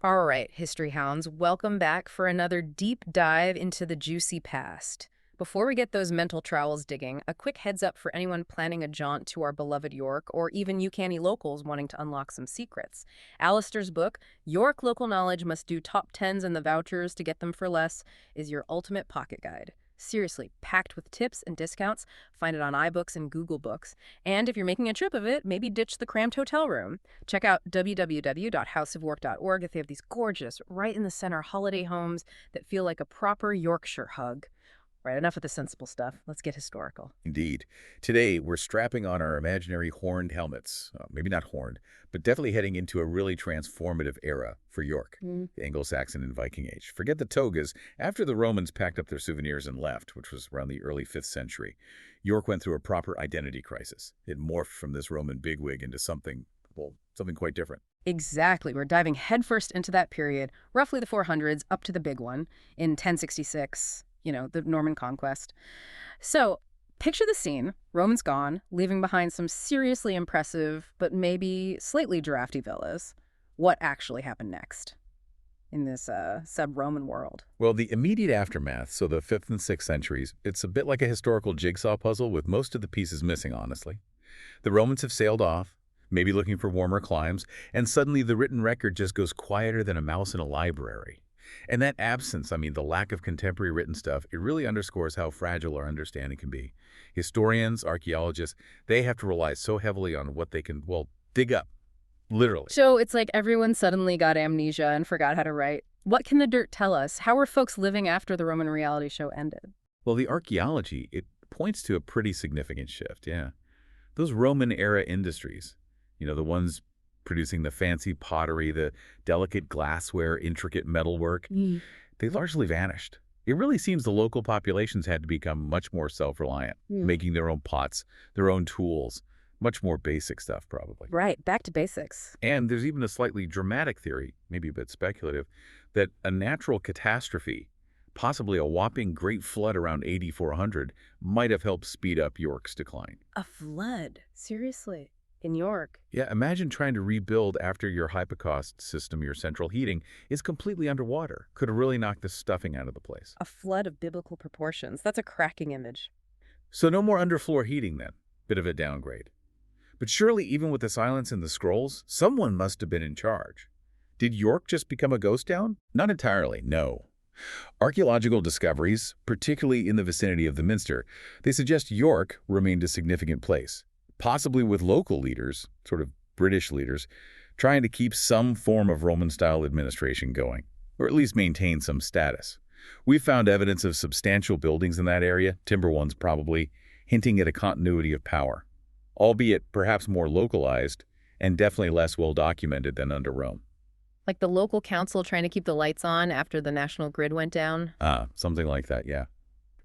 All right, History Hounds, welcome back for another deep dive into the juicy past. Before we get those mental trowels digging, a quick heads up for anyone planning a jaunt to our beloved York, or even you canny locals wanting to unlock some secrets. Alistair's book, York Local Knowledge Must Do Top Tens and the Vouchers to Get Them for Less, is your ultimate pocket guide. Seriously, packed with tips and discounts. Find it on iBooks and Google Books. And if you're making a trip of it, maybe ditch the cramped hotel room. Check out www.houseofwork.org if they have these gorgeous, right in the center holiday homes that feel like a proper Yorkshire hug. Right, enough of the sensible stuff. Let's get historical. Indeed. Today, we're strapping on our imaginary horned helmets. Maybe not horned, but definitely heading into a really transformative era for York, the Anglo-Saxon and Viking Age. Forget the togas. After the Romans packed up their souvenirs and left, which was around the early 5th century, York went through a proper identity crisis. It morphed from this Roman bigwig into something, well, something quite different. Exactly. We're diving headfirst into that period, roughly the 400s up to the big one in 1066. The Norman conquest. So picture the scene. Romans gone, leaving behind some seriously impressive, but maybe slightly drafty villas. What actually happened next in this sub-Roman world? Well, the immediate aftermath, so the 5th and 6th centuries, it's a bit like a historical jigsaw puzzle with most of the pieces missing, honestly. The Romans have sailed off, maybe looking for warmer climes, and suddenly the written record just goes quieter than a mouse in a library. And that absence, the lack of contemporary written stuff, it really underscores how fragile our understanding can be. Historians, archaeologists, they have to rely so heavily on what they can, well, dig up, literally. So it's like everyone suddenly got amnesia and forgot how to write. What can the dirt tell us? How were folks living after the Roman reality show ended? Well, the archaeology, it points to a pretty significant shift, yeah. Those Roman-era industries, the ones producing the fancy pottery, the delicate glassware, intricate metalwork, they largely vanished. It really seems the local populations had to become much more self-reliant, making their own pots, their own tools, much more basic stuff probably. Right, back to basics. And there's even a slightly dramatic theory, maybe a bit speculative, that a natural catastrophe, possibly a whopping great flood around AD 400, might have helped speed up York's decline. A flood? Seriously? In York? Yeah, imagine trying to rebuild after your hypocaust system, your central heating, is completely underwater. Could have really knocked the stuffing out of the place. A flood of biblical proportions. That's a cracking image. So no more underfloor heating then. Bit of a downgrade. But surely even with the silence in the scrolls, someone must have been in charge. Did York just become a ghost town? Not entirely, no. Archaeological discoveries, particularly in the vicinity of the Minster, they suggest York remained a significant place. Possibly with local leaders, sort of British leaders, trying to keep some form of Roman-style administration going, or at least maintain some status. We've found evidence of substantial buildings in that area, timber ones probably, hinting at a continuity of power, albeit perhaps more localized and definitely less well-documented than under Rome. Like the local council trying to keep the lights on after the national grid went down? Something like that, yeah.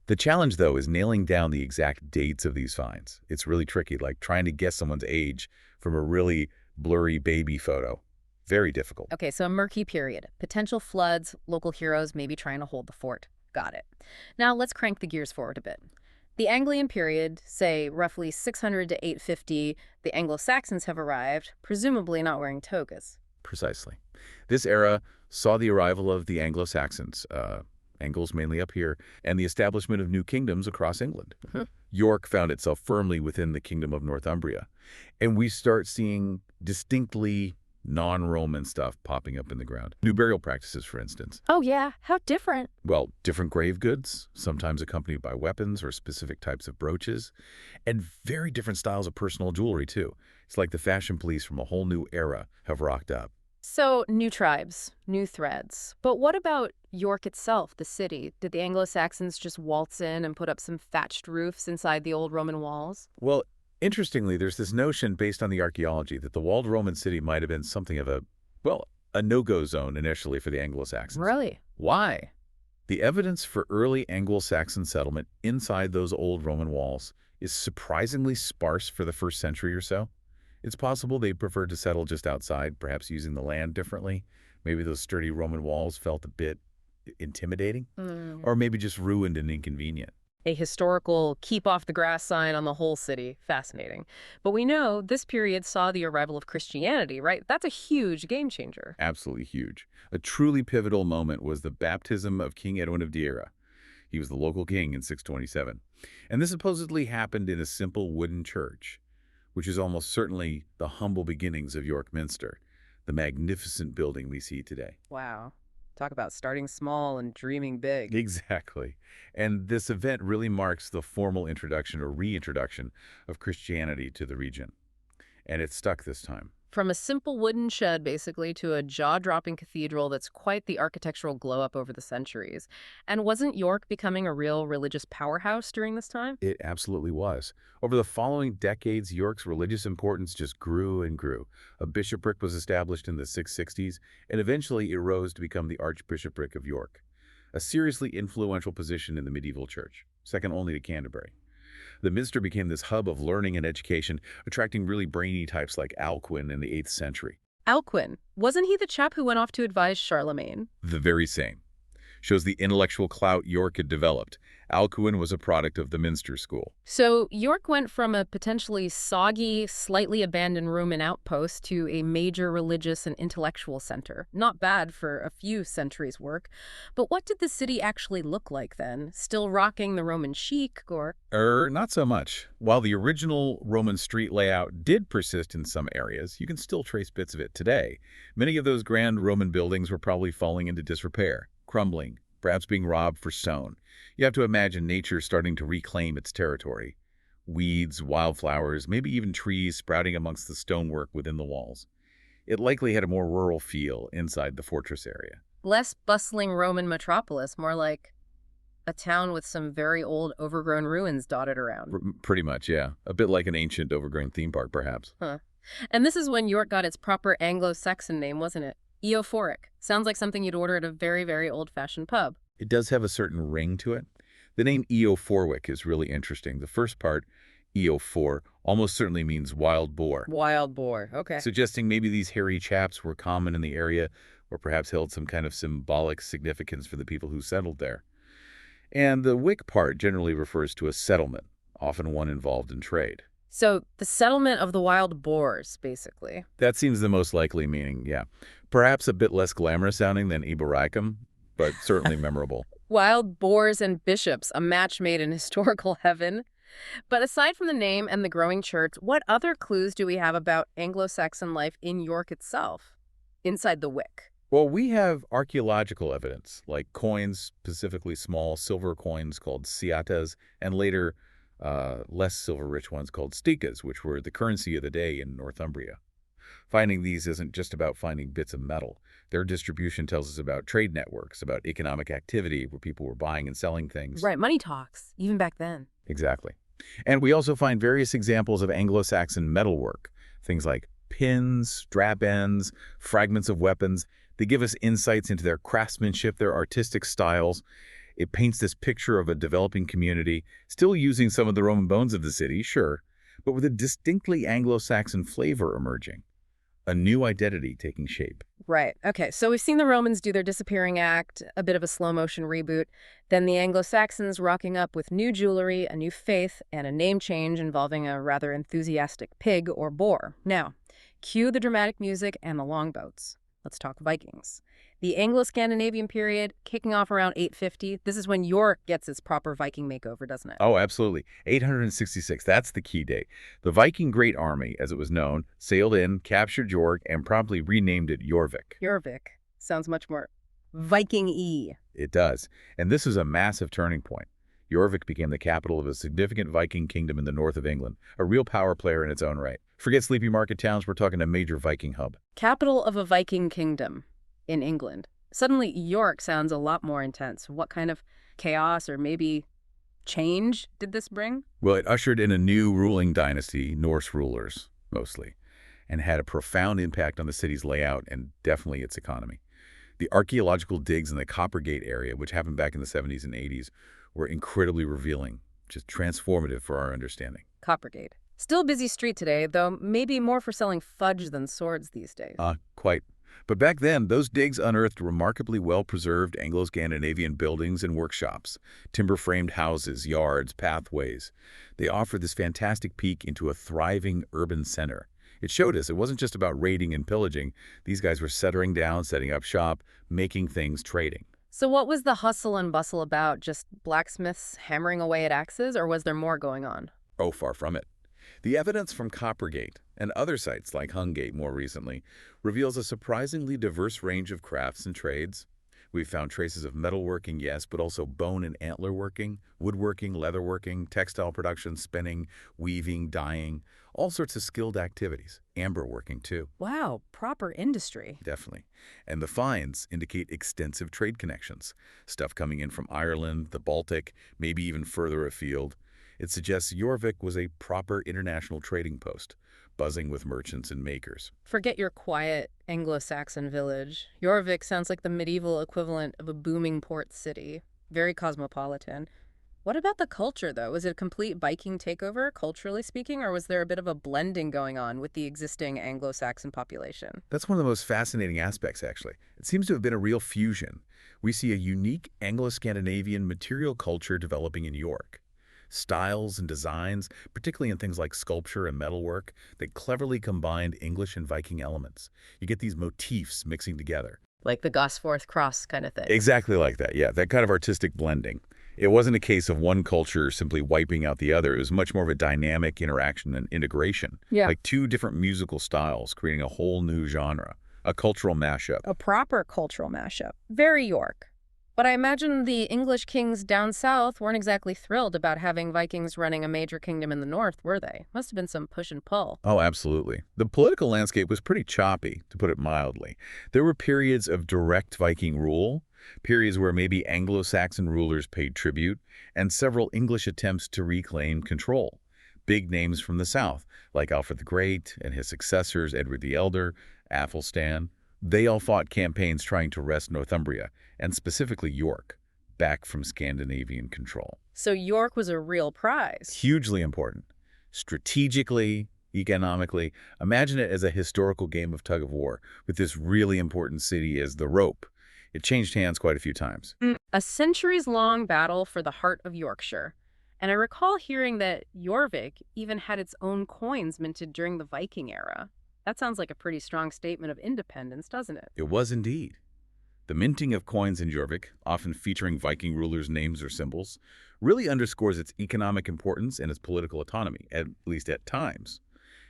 The challenge, though, is nailing down the exact dates of these finds. It's really tricky, like trying to guess someone's age from a really blurry baby photo. Very difficult. Okay, so a murky period. Potential floods, local heroes maybe trying to hold the fort. Got it. Now let's crank the gears forward a bit. The Anglian period, say roughly 600 to 850, the Anglo-Saxons have arrived, presumably not wearing togas. Precisely. This era saw the arrival of the Anglo-Saxons, Angles mainly up here, and the establishment of new kingdoms across England. York found itself firmly within the Kingdom of Northumbria, and we start seeing distinctly non-Roman stuff popping up in the ground. New burial practices, for instance. Oh yeah, how different? Well, different grave goods, sometimes accompanied by weapons or specific types of brooches, and very different styles of personal jewelry, too. It's like the fashion police from a whole new era have rocked up. So, new tribes, new threads. But what about York itself, the city? Did the Anglo-Saxons just waltz in and put up some thatched roofs inside the old Roman walls? Well, interestingly, there's this notion based on the archaeology that the walled Roman city might have been something of a no-go zone initially for the Anglo-Saxons. Really? Why? The evidence for early Anglo-Saxon settlement inside those old Roman walls is surprisingly sparse for the first century or so. It's possible they preferred to settle just outside, perhaps using the land differently. Maybe those sturdy Roman walls felt a bit intimidating, or maybe just ruined and inconvenient. A historical keep off the grass sign on the whole city. Fascinating. But we know this period saw the arrival of Christianity, right? That's a huge game changer. Absolutely huge. A truly pivotal moment was the baptism of King Edwin of Deira. He was the local king in 627. And this supposedly happened in a simple wooden church, which is almost certainly the humble beginnings of York Minster, the magnificent building we see today. Wow. Talk about starting small and dreaming big. Exactly. And this event really marks the formal introduction or reintroduction of Christianity to the region. And it stuck this time. From a simple wooden shed, basically, to a jaw-dropping cathedral that's quite the architectural glow-up over the centuries. And wasn't York becoming a real religious powerhouse during this time? It absolutely was. Over the following decades, York's religious importance just grew and grew. A bishopric was established in the 660s, and eventually it rose to become the Archbishopric of York, a seriously influential position in the medieval church, second only to Canterbury. The Minster became this hub of learning and education, attracting really brainy types like Alcuin in the 8th century. Alcuin. Wasn't he the chap who went off to advise Charlemagne? The very same. Shows the intellectual clout York had developed. Alcuin was a product of the Minster school. So York went from a potentially soggy, slightly abandoned Roman outpost to a major religious and intellectual center. Not bad for a few centuries' work. But what did the city actually look like then? Still rocking the Roman chic, or? Not so much. While the original Roman street layout did persist in some areas, you can still trace bits of it today. Many of those grand Roman buildings were probably falling into disrepair, crumbling, perhaps being robbed for stone. You have to imagine nature starting to reclaim its territory. Weeds, wildflowers, maybe even trees sprouting amongst the stonework within the walls. It likely had a more rural feel inside the fortress area. Less bustling Roman metropolis, more like a town with some very old, overgrown ruins dotted around. Pretty much, yeah. A bit like an ancient, overgrown theme park, perhaps. Huh. And this is when York got its proper Anglo-Saxon name, wasn't it? Eophoric. Sounds like something you'd order at a very, very old-fashioned pub. It does have a certain ring to it. The name Eophoric is really interesting. The first part, Eophor, almost certainly means wild boar. Wild boar, okay. Suggesting maybe these hairy chaps were common in the area or perhaps held some kind of symbolic significance for the people who settled there. And the wick part generally refers to a settlement, often one involved in trade. So the settlement of the wild boars, basically. That seems the most likely meaning, yeah. Perhaps a bit less glamorous sounding than Eboracum, but certainly memorable. Wild boars and bishops, a match made in historical heaven. But aside from the name and the growing church, what other clues do we have about Anglo-Saxon life in York itself, inside the wick? Well, we have archaeological evidence, like coins, specifically small silver coins called ciatas, and later less silver-rich ones called sticas, which were the currency of the day in Northumbria. Finding these isn't just about finding bits of metal. Their distribution tells us about trade networks, about economic activity where people were buying and selling things. Right, money talks, even back then. Exactly. And we also find various examples of Anglo-Saxon metalwork, things like pins, strap ends, fragments of weapons. They give us insights into their craftsmanship, their artistic styles. It paints this picture of a developing community, still using some of the Roman bones of the city, sure, but with a distinctly Anglo-Saxon flavor emerging, a new identity taking shape. Right. Okay, so we've seen the Romans do their disappearing act, a bit of a slow-motion reboot, then the Anglo-Saxons rocking up with new jewelry, a new faith, and a name change involving a rather enthusiastic pig or boar. Now, cue the dramatic music and the longboats. Let's talk Vikings. The Anglo-Scandinavian period, kicking off around 850. This is when York gets its proper Viking makeover, doesn't it? Oh, absolutely. 866, that's the key date. The Viking Great Army, as it was known, sailed in, captured York, and promptly renamed it Jorvik. Jorvik. Sounds much more Viking-y. It does. And this was a massive turning point. Jorvik became the capital of a significant Viking kingdom in the north of England, a real power player in its own right. Forget sleepy market towns, we're talking a major Viking hub. Capital of a Viking kingdom in England. Suddenly, York sounds a lot more intense. What kind of chaos or maybe change did this bring? Well, it ushered in a new ruling dynasty, Norse rulers, mostly, and had a profound impact on the city's layout and definitely its economy. The archaeological digs in the Coppergate area, which happened back in the 70s and 80s, were incredibly revealing, just transformative for our understanding. Coppergate. Still a busy street today, though maybe more for selling fudge than swords these days. Quite. But back then, those digs unearthed remarkably well-preserved Anglo-Scandinavian buildings and workshops, timber-framed houses, yards, pathways. They offered this fantastic peek into a thriving urban center. It showed us it wasn't just about raiding and pillaging. These guys were settling down, setting up shop, making things, trading. So what was the hustle and bustle about? Just blacksmiths hammering away at axes, or was there more going on? Oh, far from it. The evidence from Coppergate and other sites like Hungate more recently reveals a surprisingly diverse range of crafts and trades. We've found traces of metalworking, yes, but also bone and antler working, woodworking, leatherworking, textile production, spinning, weaving, dyeing, all sorts of skilled activities. Amber working, too. Wow, proper industry. Definitely. And the finds indicate extensive trade connections. Stuff coming in from Ireland, the Baltic, maybe even further afield. It suggests Jorvik was a proper international trading post, buzzing with merchants and makers. Forget your quiet Anglo-Saxon village. Jorvik sounds like the medieval equivalent of a booming port city. Very cosmopolitan. What about the culture, though? Was it a complete Viking takeover, culturally speaking, or was there a bit of a blending going on with the existing Anglo-Saxon population? That's one of the most fascinating aspects, actually. It seems to have been a real fusion. We see a unique Anglo-Scandinavian material culture developing in York. Styles and designs, particularly in things like sculpture and metalwork, that cleverly combined English and Viking elements. You get these motifs mixing together. Like the Gosforth cross kind of thing. Exactly like that, yeah, that kind of artistic blending. It wasn't a case of one culture simply wiping out the other. It was much more of a dynamic interaction and integration. Yeah. Like two different musical styles creating a whole new genre, a cultural mashup. A proper cultural mashup. Very York. But I imagine the English kings down south weren't exactly thrilled about having Vikings running a major kingdom in the north, were they? Must have been some push and pull. Oh, absolutely. The political landscape was pretty choppy, to put it mildly. There were periods of direct Viking rule, periods where maybe Anglo-Saxon rulers paid tribute, and several English attempts to reclaim control. Big names from the south, like Alfred the Great and his successors, Edward the Elder, Athelstan. They all fought campaigns trying to wrest Northumbria, and specifically York, back from Scandinavian control. So York was a real prize. Hugely important. Strategically, economically, imagine it as a historical game of tug-of-war, with this really important city as the rope. It changed hands quite a few times. A centuries-long battle for the heart of Yorkshire. And I recall hearing that Jorvik even had its own coins minted during the Viking era. That sounds like a pretty strong statement of independence, doesn't it? It was indeed. The minting of coins in Jorvik, often featuring Viking rulers' names or symbols, really underscores its economic importance and its political autonomy, at least at times.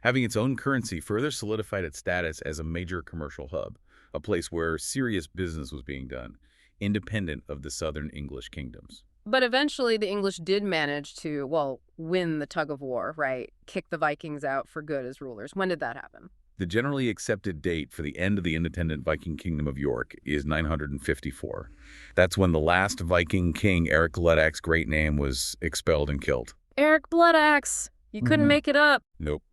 Having its own currency further solidified its status as a major commercial hub, a place where serious business was being done, independent of the southern English kingdoms. But eventually the English did manage to, well, win the tug of war, right? Kick the Vikings out for good as rulers. When did that happen? The generally accepted date for the end of the independent Viking kingdom of York is 954. That's when the last Viking king, Eric Bloodaxe, great name, was expelled and killed. Eric Bloodaxe! You couldn't make it up. Nope.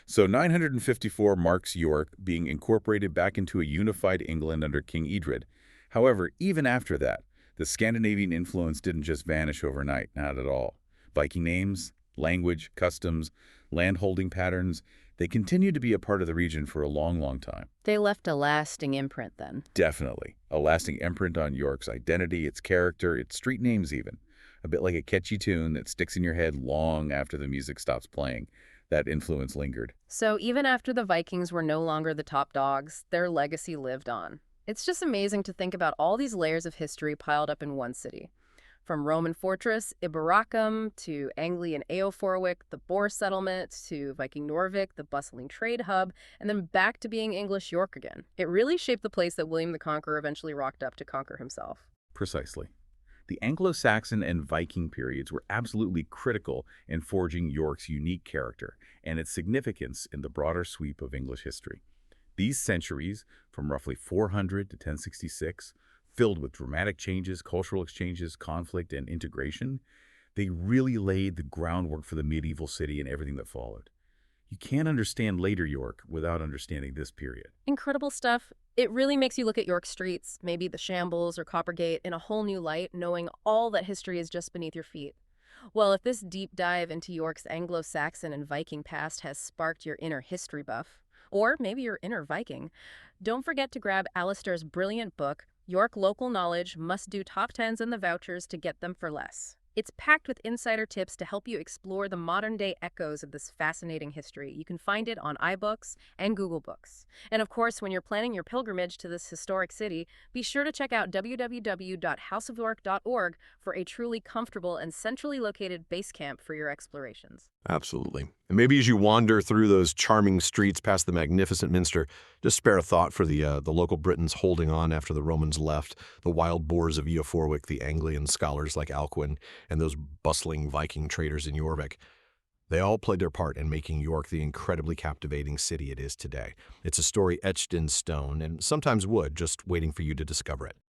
So 954 marks York being incorporated back into a unified England under King Edred. However, even after that, the Scandinavian influence didn't just vanish overnight, not at all. Viking names, language, customs, landholding patterns, they continued to be a part of the region for a long, long time. They left a lasting imprint then. Definitely. A lasting imprint on York's identity, its character, its street names even. A bit like a catchy tune that sticks in your head long after the music stops playing. That influence lingered. So even after the Vikings were no longer the top dogs, their legacy lived on. It's just amazing to think about all these layers of history piled up in one city. From Roman fortress Iberacum to Anglian Eoforwic, the Boer settlement, to Viking Norvik, the bustling trade hub, and then back to being English York again. It really shaped the place that William the Conqueror eventually rocked up to conquer himself. Precisely. The Anglo-Saxon and Viking periods were absolutely critical in forging York's unique character and its significance in the broader sweep of English history. These centuries, from roughly 400 to 1066, filled with dramatic changes, cultural exchanges, conflict, and integration, they really laid the groundwork for the medieval city and everything that followed. You can't understand later York without understanding this period. Incredible stuff. It really makes you look at York streets, maybe the Shambles or Coppergate, in a whole new light, knowing all that history is just beneath your feet. Well, if this deep dive into York's Anglo-Saxon and Viking past has sparked your inner history buff, Or maybe your inner Viking. Don't forget to grab Alistair's brilliant book, York Local Knowledge Must-Do Top Tens and the Vouchers to get them for less. It's packed with insider tips to help you explore the modern-day echoes of this fascinating history. You can find it on iBooks and Google Books. And of course, when you're planning your pilgrimage to this historic city, be sure to check out www.houseofyork.org for a truly comfortable and centrally located base camp for your explorations. Absolutely. And maybe as you wander through those charming streets past the magnificent minster, just spare a thought for the local Britons holding on after the Romans left, the wild boars of Eoforwic, the Anglian scholars like Alcuin, and those bustling Viking traders in Jorvik. They all played their part in making York the incredibly captivating city it is today. It's a story etched in stone and sometimes wood, just waiting for you to discover it.